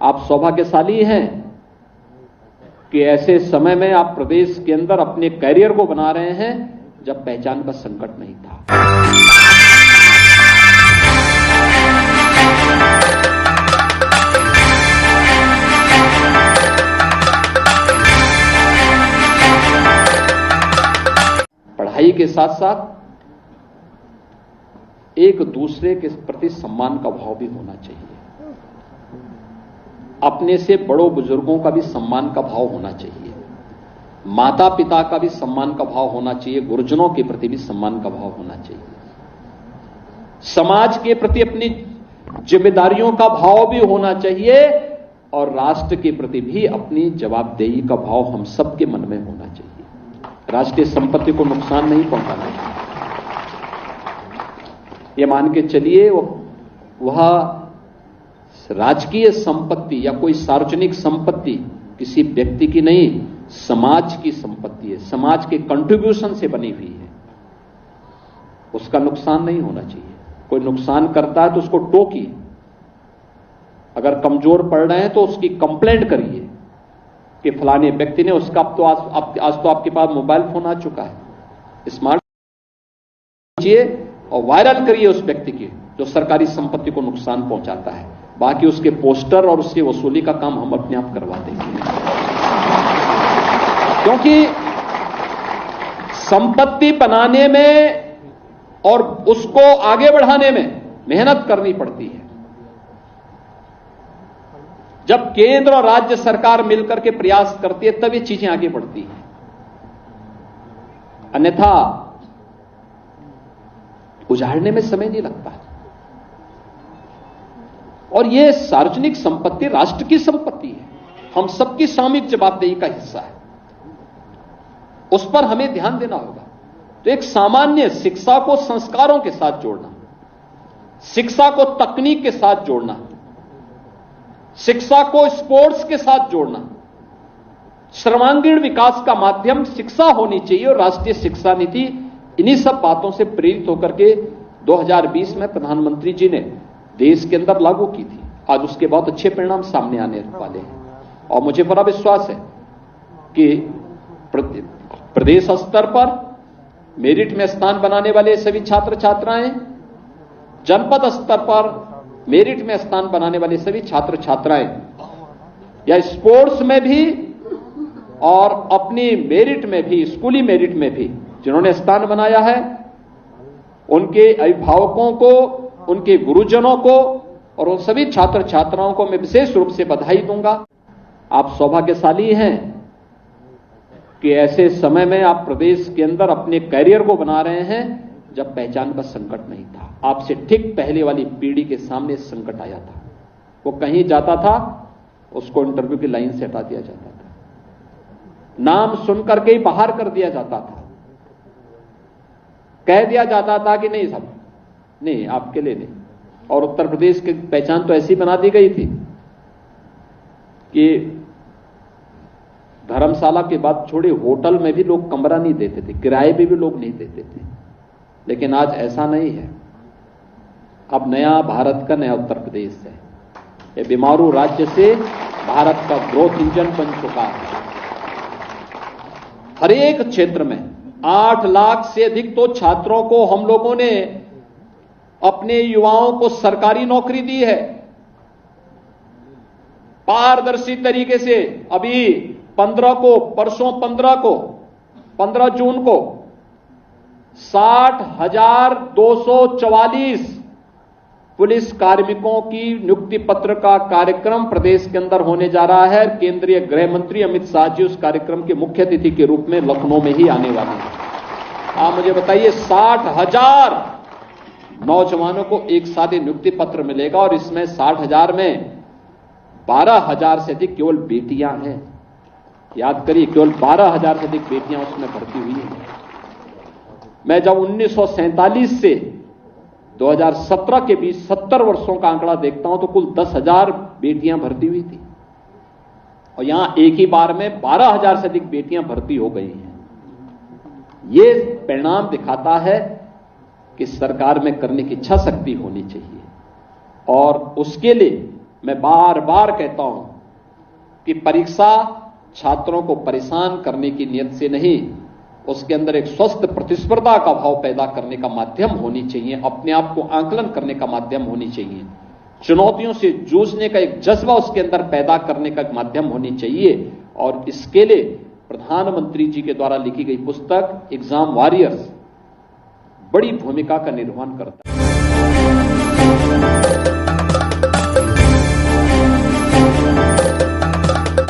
आप सौभाग्यशाली हैं कि ऐसे समय में आप प्रदेश के अंदर अपने कैरियर को बना रहे हैं जब पहचान का संकट नहीं था। पढ़ाई के साथ साथ एक दूसरे के प्रति सम्मान का भाव भी होना चाहिए। अपने से बड़ों बुजुर्गों का भी सम्मान का भाव होना चाहिए। माता पिता का भी सम्मान का भाव होना चाहिए। गुरुजनों के प्रति भी सम्मान का भाव होना चाहिए। समाज के प्रति अपनी जिम्मेदारियों का भाव भी होना चाहिए और राष्ट्र के प्रति भी अपनी जवाबदेही का भाव हम सबके मन में होना चाहिए। राष्ट्रीय संपत्ति को नुकसान नहीं पहुंचाना चाहिए। ये मान के चलिए वह राजकीय संपत्ति या कोई सार्वजनिक संपत्ति किसी व्यक्ति की नहीं, समाज की संपत्ति है, समाज के कंट्रीब्यूशन से बनी हुई है। उसका नुकसान नहीं होना चाहिए। कोई नुकसान करता है तो उसको टोकिए। अगर कमजोर पड़ रहे हैं तो उसकी कंप्लेंट करिए कि फलाने व्यक्ति ने उसका आज तो आपके पास मोबाइल फोन आ चुका है, स्मार्ट कीजिए और वायरल करिए उस व्यक्ति की जो सरकारी संपत्ति को नुकसान पहुंचाता है। बाकी उसके पोस्टर और उसकी वसूली का काम हम अपने आप करवा देंगे, क्योंकि संपत्ति बनाने में और उसको आगे बढ़ाने में मेहनत करनी पड़ती है। जब केंद्र और राज्य सरकार मिलकर के प्रयास करती है तब ये चीजें आगे बढ़ती हैं। अन्यथा उजाड़ने में समय नहीं लगता। और यह सार्वजनिक संपत्ति राष्ट्र की संपत्ति है, हम सबकी सामूहिक जवाबदेही का हिस्सा है। उस पर हमें ध्यान देना होगा। तो एक सामान्य शिक्षा को संस्कारों के साथ जोड़ना, शिक्षा को तकनीक के साथ जोड़ना, शिक्षा को स्पोर्ट्स के साथ जोड़ना, सर्वांगीण विकास का माध्यम शिक्षा होनी चाहिए। और राष्ट्रीय शिक्षा नीति इन्हीं सब बातों से प्रेरित होकर के 2020 में प्रधानमंत्री जी ने देश के अंदर लागू की थी। आज उसके बहुत अच्छे परिणाम सामने आने वाले हैं और मुझे बड़ा विश्वास है कि प्रदेश स्तर पर मेरिट में स्थान बनाने वाले सभी छात्र छात्राएं, जनपद स्तर पर मेरिट में स्थान बनाने वाले सभी छात्र छात्राएं या स्पोर्ट्स में भी और अपनी मेरिट में भी, स्कूली मेरिट में भी जिन्होंने स्थान बनाया है, उनके अभिभावकों को, उनके गुरुजनों को और उन सभी छात्र छात्राओं को मैं विशेष रूप से बधाई दूंगा। आप सौभाग्यशाली हैं कि ऐसे समय में आप प्रदेश के अंदर अपने कैरियर को बना रहे हैं जब पहचान का संकट नहीं था। आपसे ठीक पहले वाली पीढ़ी के सामने संकट आया था। वो कहीं जाता था, उसको इंटरव्यू की लाइन से हटा दिया जाता था, नाम सुनकर के ही बाहर कर दिया जाता था, कह दिया जाता था कि नहीं साहब, नहीं आपके लिए नहीं। और उत्तर प्रदेश की पहचान तो ऐसी बना दी गई थी कि धर्मशाला के बाद छोड़े होटल में भी लोग कमरा नहीं देते थे, किराए पे भी लोग नहीं देते थे। लेकिन आज ऐसा नहीं है। अब नया भारत का नया उत्तर प्रदेश है। ये बीमारू राज्य से भारत का ग्रोथ इंजन बन चुका है। हर एक क्षेत्र में 8 लाख से अधिक तो छात्रों को हम लोगों ने, अपने युवाओं को सरकारी नौकरी दी है पारदर्शी तरीके से। अभी 15 को, परसों 15 जून को 60,244 पुलिस कार्मिकों की नियुक्ति पत्र का कार्यक्रम प्रदेश के अंदर होने जा रहा है। केंद्रीय गृह मंत्री अमित शाह जी उस कार्यक्रम के मुख्य अतिथि के रूप में लखनऊ में ही आने वाले हैं। आप मुझे बताइए, 60,000 नौजवानों को एक साथ नियुक्ति पत्र मिलेगा और इसमें 60,000 में 12,000 से अधिक केवल बेटियां हैं। याद करिए, केवल 12,000 से अधिक बेटियां उसमें भर्ती हुई हैं। मैं जब 1947 से 2017 के बीच 70 वर्षों का आंकड़ा देखता हूं तो कुल 10,000 बेटियां भर्ती हुई थी और यहां एक ही बार में 12,000 से अधिक बेटियां भर्ती हो गई हैं। ये परिणाम दिखाता है कि सरकार में करने की इच्छा शक्ति होनी चाहिए और उसके लिए मैं बार बार कहता हूं कि परीक्षा छात्रों को परेशान करने की नियत से नहीं, उसके अंदर एक स्वस्थ प्रतिस्पर्धा का भाव पैदा करने का माध्यम होनी चाहिए, अपने आप को आंकलन करने का माध्यम होनी चाहिए, चुनौतियों से जूझने का एक जज्बा उसके अंदर पैदा करने का माध्यम होनी चाहिए। और इसके लिए प्रधानमंत्री जी के द्वारा लिखी गई पुस्तक एग्जाम वॉरियर्स बड़ी भूमिका का निर्वहन करता है।